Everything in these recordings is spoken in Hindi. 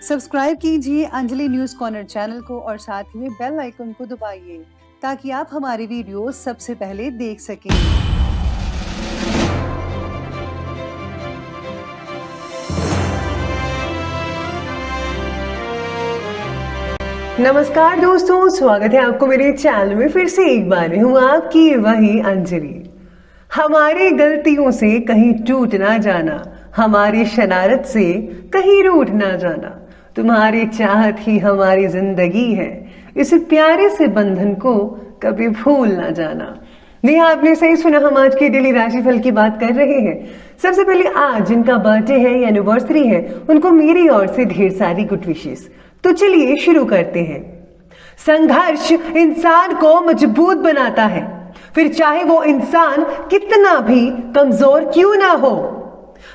सब्सक्राइब कीजिए अंजलि न्यूज कॉर्नर चैनल को और साथ ही में बेल आइकन को दबाइए ताकि आप हमारी वीडियो सबसे पहले देख सकें। नमस्कार दोस्तों, स्वागत है आपको मेरे चैनल में। फिर से एक बार हूँ आपकी वही अंजलि। हमारी गलतियों से कहीं टूट ना जाना, हमारी शरारत से कहीं रूठ ना जाना, तुम्हारी चाहत ही हमारी जिंदगी है, इस प्यारे से बंधन को कभी भूल ना जाना। नहीं, आपने सही सुना, हम आज की डेली राशिफल की बात कर रहे हैं। सबसे पहले आज जिनका बर्थडे है या एनिवर्सरी है उनको मेरी ओर से ढेर सारी गुड विशेस। तो चलिए शुरू करते हैं। संघर्ष इंसान को मजबूत बनाता है, फिर चाहे वो इंसान कितना भी कमजोर क्यों ना हो।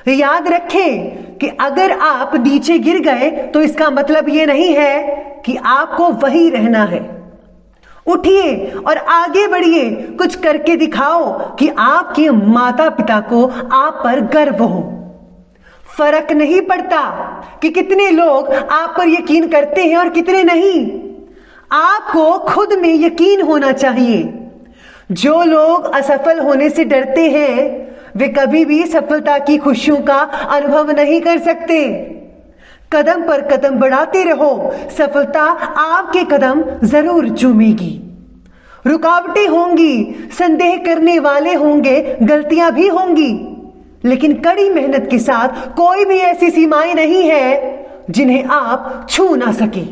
याद रखें कि अगर आप नीचे गिर गए तो इसका मतलब ये नहीं है कि आपको वहीं रहना है। उठिए और आगे बढ़िए, कुछ करके दिखाओ कि आपके माता पिता को आप पर गर्व हो। फर्क नहीं पड़ता कि कितने लोग आप पर यकीन करते हैं और कितने नहीं, आपको खुद में यकीन होना चाहिए। जो लोग असफल होने से डरते हैं वे कभी भी सफलता की खुशियों का अनुभव नहीं कर सकते। कदम पर कदम बढ़ाते रहो, सफलता आपके कदम जरूर चूमेगी। रुकावटें होंगी, संदेह करने वाले होंगे, गलतियां भी होंगी, लेकिन कड़ी मेहनत के साथ कोई भी ऐसी सीमाएं नहीं है जिन्हें आप छू ना सके।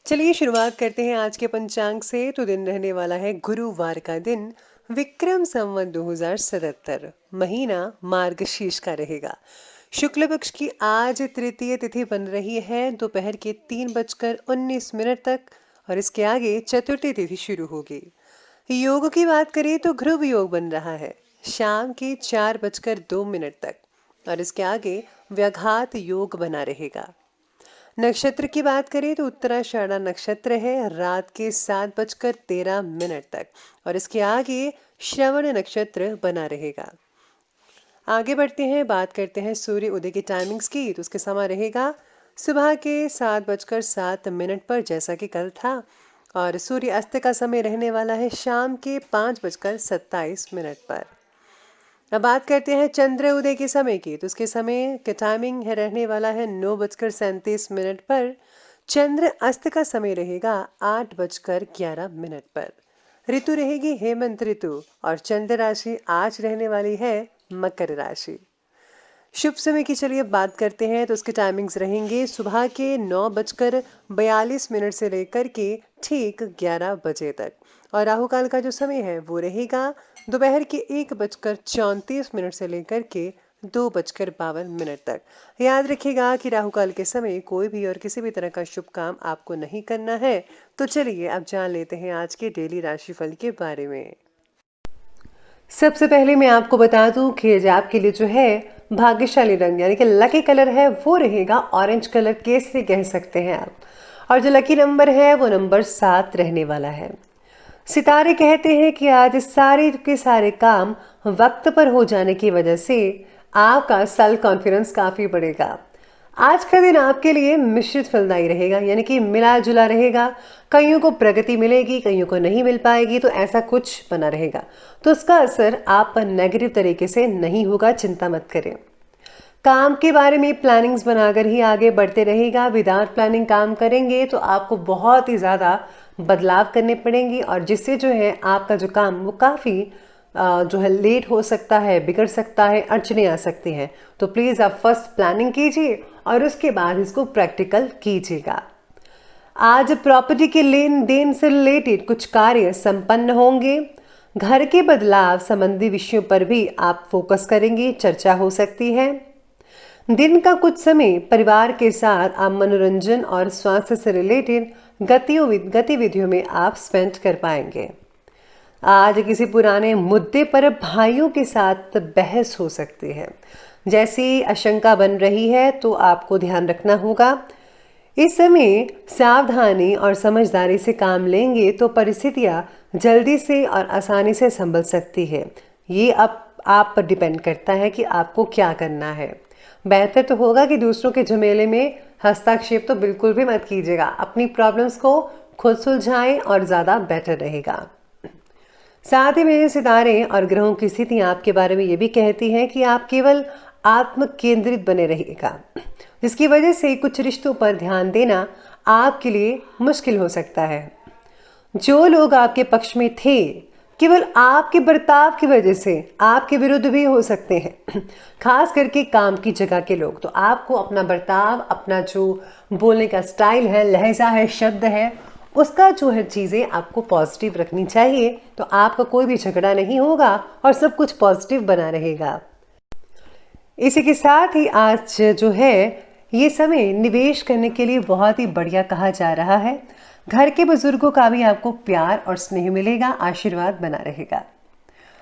चलिए शुरुआत करते हैं आज के पंचांग से। तो दिन रहने वाला है गुरुवार का दिन, विक्रम संवत 2077, महीना मार्गशीर्ष का रहेगा। शुक्ल पक्ष की आज तृतीय तिथि बन रही है दोपहर के 3:19 तक और इसके आगे चतुर्थी तिथि शुरू होगी। योग की बात करें तो ध्रुव योग बन रहा है शाम के 4:02 तक और इसके आगे व्याघात योग बना रहेगा। नक्षत्र की बात करें तो उत्तराषाढ़ा नक्षत्र है रात के 7:13 तक और इसके आगे श्रवण नक्षत्र बना रहेगा। आगे बढ़ते हैं, बात करते हैं सूर्य उदय की टाइमिंग्स की। तो उसके समय रहेगा सुबह के 7:07 पर जैसा कि कल था, और सूर्य अस्त का समय रहने वाला है शाम के 5:27 पर। अब बात करते हैं चंद्र उदय के समय की। तो उसके समय का टाइमिंग है रहने वाला है 9:37 पर। चंद्र अस्त का समय रहेगा 8:11 पर। ऋतु रहेगी हेमंत ऋतु और चंद्र राशि आज रहने वाली है मकर राशि। शुभ समय की चलिए बात करते हैं। तो उसके टाइमिंग्स रहेंगे सुबह के 9:42 से लेकर के ठीक 11 बजे तक, और राहु काल का जो समय है वो रहेगा दोपहर के 1:34 से लेकर के 2:52 तक। याद रखिएगा कि राहु काल के समय कोई भी और किसी भी तरह का शुभ काम आपको नहीं करना है। तो चलिए अब जान लेते हैं आज के डेली राशिफल के बारे में। सबसे पहले मैं आपको बता दूं कि आज आपके लिए जो है भाग्यशाली रंग यानी कि लकी कलर है वो रहेगा ऑरेंज कलर, केसरी कह सकते हैं आप, और जो लकी नंबर है वो नंबर 7 रहने वाला है। सितारे कहते हैं कि आज सारे के सारे काम वक्त पर हो जाने की वजह से आपका सेल्फ कॉन्फिडेंस काफी बढ़ेगा। आज का दिन आपके लिए मिश्रित फलदायी रहेगा, यानी कि मिला जुला रहेगा। कईयों को प्रगति मिलेगी, कईयों को नहीं मिल पाएगी, तो ऐसा कुछ बना रहेगा। तो उसका असर आप पर नेगेटिव तरीके से नहीं होगा, चिंता मत करें। काम के बारे में प्लानिंग्स बनाकर ही आगे बढ़ते रहेगा। विदाउट प्लानिंग काम करेंगे तो आपको बहुत ही ज़्यादा बदलाव करने पड़ेंगे, और जिससे जो है आपका जो काम वो काफ़ी जो है लेट हो सकता है, बिगड़ सकता है, अड़चने आ सकती हैं। तो प्लीज़ आप फर्स्ट प्लानिंग कीजिए और उसके बाद इसको प्रैक्टिकल कीजिएगा। आज प्रॉपर्टी के लेन देन से रिलेटेड कुछ कार्य संपन्न होंगे। घर के बदलाव संबंधी विषयों पर भी आप फोकस करेंगे, चर्चा हो सकती है। दिन का कुछ समय परिवार के साथ आप मनोरंजन और स्वास्थ्य से रिलेटेड गतिविधियों में आप स्पेंड कर पाएंगे। आज किसी पुराने मुद्दे पर भाइयों के साथ बहस हो सकती है, जैसी आशंका बन रही है, तो आपको ध्यान रखना होगा। इस समय सावधानी और समझदारी से काम लेंगे तो परिस्थितियां जल्दी से और आसानी से संभल सकती है। ये अब आप पर डिपेंड करता है कि आपको क्या करना है। बेहतर तो होगा कि दूसरों के झमेले में हस्तक्षेप तो बिल्कुल भी मत कीजिएगा। अपनी प्रॉब्लम्स को खुद सुलझाएं और ज़्यादा बेटर रहेगा। साथ ही मेरे सितारे और ग्रहों की स्थिति आपके बारे में ये भी कहती हैं कि आप केवल आत्म केंद्रित बने रहिएगा, जिसकी वजह से कुछ रिश्तों पर ध्यान देना आपके लिए मुश्किल हो सकता है। जो लोग आपके पक्ष में थे केवल आपके बर्ताव की वजह से आपके विरुद्ध भी हो सकते हैं, खास करके काम की जगह के लोग। तो आपको अपना बर्ताव, अपना जो बोलने का स्टाइल है, लहजा है, शब्द है, उसका जो है चीज़ें आपको पॉजिटिव रखनी चाहिए। तो आपका कोई भी झगड़ा नहीं होगा और सब कुछ पॉजिटिव बना रहेगा। इसी के साथ ही आज जो है ये समय निवेश करने के लिए बहुत ही बढ़िया कहा जा रहा है। घर के बुजुर्गों का भी आपको प्यार और स्नेह मिलेगा, आशीर्वाद बना रहेगा।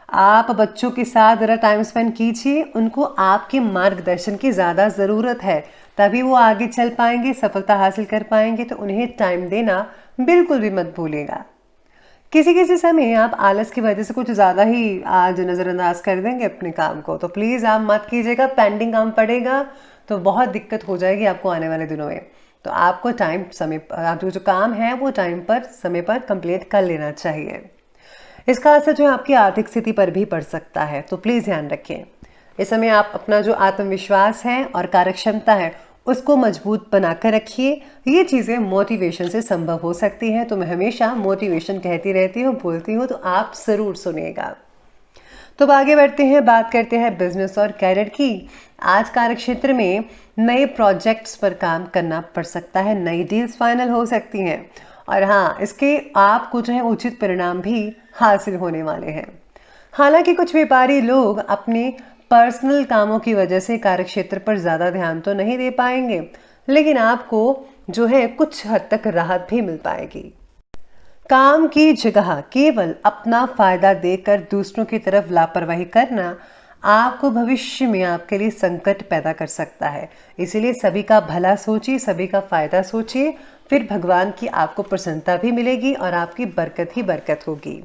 आप बच्चों के साथ ज़रा टाइम स्पेंड कीजिए, उनको आपके मार्गदर्शन की ज़्यादा ज़रूरत है, तभी वो आगे चल पाएंगे, सफलता हासिल कर पाएंगे। तो उन्हें टाइम देना बिल्कुल भी मत भूलिएगा। किसी किसी समय आप आलस की वजह से कुछ ज़्यादा ही आज नज़रअंदाज कर देंगे अपने काम को, तो प्लीज़ आप मत कीजिएगा। पेंडिंग काम पड़ेगा तो बहुत दिक्कत हो जाएगी आपको आने वाले दिनों में। तो आपको टाइम समय आप जो काम है वो टाइम पर समय पर कंप्लीट कर लेना चाहिए। इसका असर जो है आपकी आर्थिक स्थिति पर भी पड़ सकता है, तो प्लीज़ ध्यान रखें। इस समय आप अपना जो आत्मविश्वास है और कार्यक्षमता है उसको मजबूत बनाकर रखिए। ये चीज़ें मोटिवेशन से संभव हो सकती हैं। तो मैं हमेशा मोटिवेशन कहती रहती हूँ, बोलती हूँ, तो आप ज़रूर सुनिएगा। तो अब आगे बढ़ते हैं, बात करते हैं बिजनेस और कैरियर की। आज कार्यक्षेत्र में नए प्रोजेक्ट्स पर काम करना पड़ सकता है, नई डील्स फाइनल हो सकती हैं और हाँ, इसके आपको जो है उचित परिणाम भी हासिल होने वाले हैं। हालांकि कुछ व्यापारी लोग अपने पर्सनल कामों की वजह से कार्यक्षेत्र पर ज़्यादा ध्यान तो नहीं दे पाएंगे, लेकिन आपको जो है कुछ हद तक राहत भी मिल पाएगी। काम की जगह केवल अपना फायदा देकर दूसरों की तरफ लापरवाही करना आपको भविष्य में आपके लिए संकट पैदा कर सकता है। इसीलिए सभी का भला सोचिए, सभी का फायदा सोचिए, फिर भगवान की आपको प्रसन्नता भी मिलेगी और आपकी बरकत ही बरकत होगी।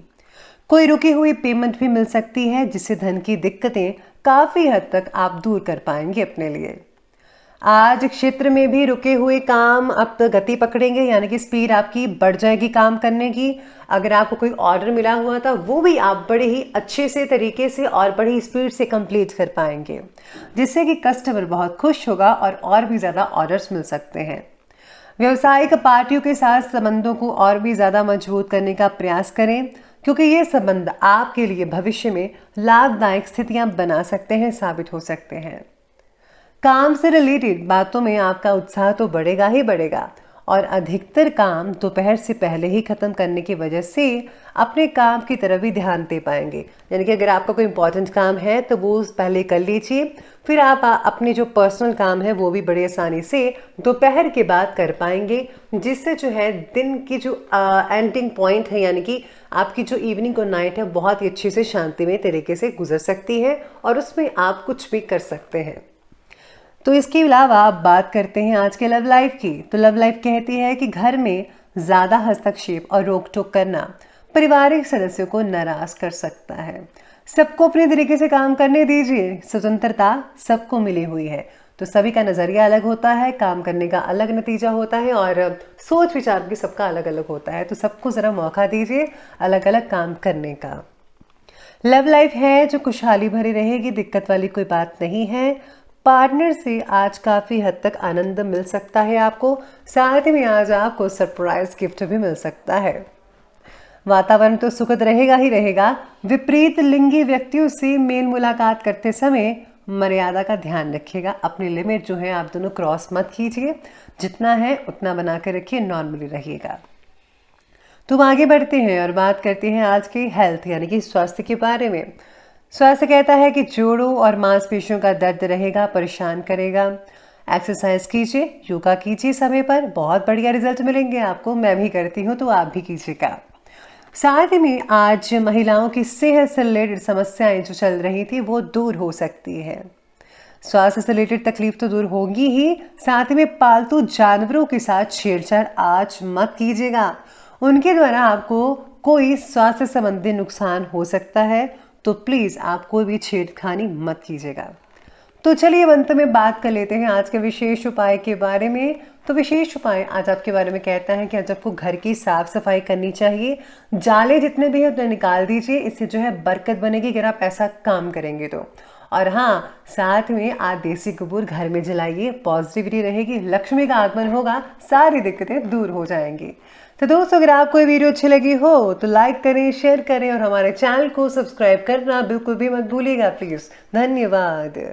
कोई रुकी हुई पेमेंट भी मिल सकती है, जिससे धन की दिक्कतें काफ़ी हद तक आप दूर कर पाएंगे अपने लिए। आज क्षेत्र में भी रुके हुए काम अब गति पकड़ेंगे, यानी कि स्पीड आपकी बढ़ जाएगी काम करने की। अगर आपको कोई ऑर्डर मिला हुआ था वो भी आप बड़े ही अच्छे से तरीके से और बड़ी स्पीड से कंप्लीट कर पाएंगे, जिससे कि कस्टमर बहुत खुश होगा और भी ज़्यादा ऑर्डर्स मिल सकते हैं। व्यावसायिक पार्टियों के साथ संबंधों को और भी ज़्यादा मजबूत करने का प्रयास करें, क्योंकि ये संबंध आपके लिए भविष्य में लाभदायक स्थितियां बना सकते हैं, साबित हो सकते हैं। काम से रिलेटेड बातों में आपका उत्साह तो बढ़ेगा ही बढ़ेगा और अधिकतर काम दोपहर से पहले ही खत्म करने की वजह से अपने काम की तरफ भी ध्यान दे पाएंगे। यानी कि अगर आपका कोई इंपॉर्टेंट काम है तो वो पहले कर लीजिए, फिर आप अपने जो पर्सनल काम है वो भी बड़ी आसानी से दोपहर के बाद कर पाएंगे, जिससे जो है दिन की जो एंडिंग पॉइंट है, यानी कि आपकी जो इवनिंग और नाइट है, बहुत ही अच्छे से शांतिमय तरीके से गुजर सकती है और उसमें आप कुछ भी कर सकते हैं। तो इसके अलावा आप बात करते हैं आज के लव लाइफ की। तो लव लाइफ कहती है कि घर में ज़्यादा हस्तक्षेप और रोक टोक करना पारिवारिक सदस्यों को नाराज कर सकता है। सबको अपने तरीके से काम करने दीजिए, स्वतंत्रता सबको मिली हुई है। तो सभी का नज़रिया अलग होता है, काम करने का अलग नतीजा होता है और सोच विचार भी सबका अलग अलग होता है। तो सबको ज़रा मौका दीजिए अलग अलग काम करने का। लव लाइफ है जो खुशहाली भरी रहेगी, दिक्कत वाली कोई बात नहीं है। पार्टनर से आज काफ़ी हद तक आनंद मिल सकता है आपको, साथ में आज आपको सरप्राइज गिफ्ट भी मिल सकता है। वातावरण तो सुखद रहेगा ही रहेगा। विपरीत लिंगी व्यक्तियों से मेल मुलाकात करते समय मर्यादा का ध्यान रखिएगा। अपनी लिमिट जो है आप दोनों क्रॉस मत कीजिए, जितना है उतना बना कर रखिए, नॉर्मली रहिएगा। तो आगे बढ़ते हैं और बात करते हैं आज के हेल्थ यानी कि स्वास्थ्य के बारे में। स्वास्थ्य कहता है कि जोड़ों और मांसपेशियों का दर्द रहेगा, परेशान करेगा। एक्सरसाइज कीजिए, योगा कीजिए समय पर, बहुत बढ़िया रिजल्ट मिलेंगे आपको। मैं भी करती हूँ तो आप भी कीजिएगा। साथ ही में आज महिलाओं की सेहत से रिलेटेड समस्याएं जो चल रही थी वो दूर हो सकती है। स्वास्थ्य से रिलेटेड तकलीफ तो दूर होगी ही, साथ ही में पालतू जानवरों के साथ छेड़छाड़ आज मत कीजिएगा। उनके द्वारा आपको कोई स्वास्थ्य संबंधी नुकसान हो सकता है, तो प्लीज़ आप कोई भी छेड़खानी मत कीजिएगा। तो चलिए अंत में बात कर लेते हैं आज के विशेष उपाय के बारे में। तो विशेष उपाय आज आपके बारे में कहता है कि आज आपको घर की साफ सफाई करनी चाहिए। जाले जितने भी हैं उतने निकाल दीजिए, इससे जो है बरकत बनेगी अगर आप ऐसा काम करेंगे तो। और हाँ, साथ में आज देसी कपूर घर में जलाइए, पॉजिटिविटी रहेगी, लक्ष्मी का आगमन होगा, सारी दिक्कतें दूर हो जाएंगी। तो दोस्तों, अगर आपको ये वीडियो अच्छी लगी हो तो लाइक करें, शेयर करें और हमारे चैनल को सब्सक्राइब करना बिल्कुल भी मत भूलिएगा प्लीज। धन्यवाद।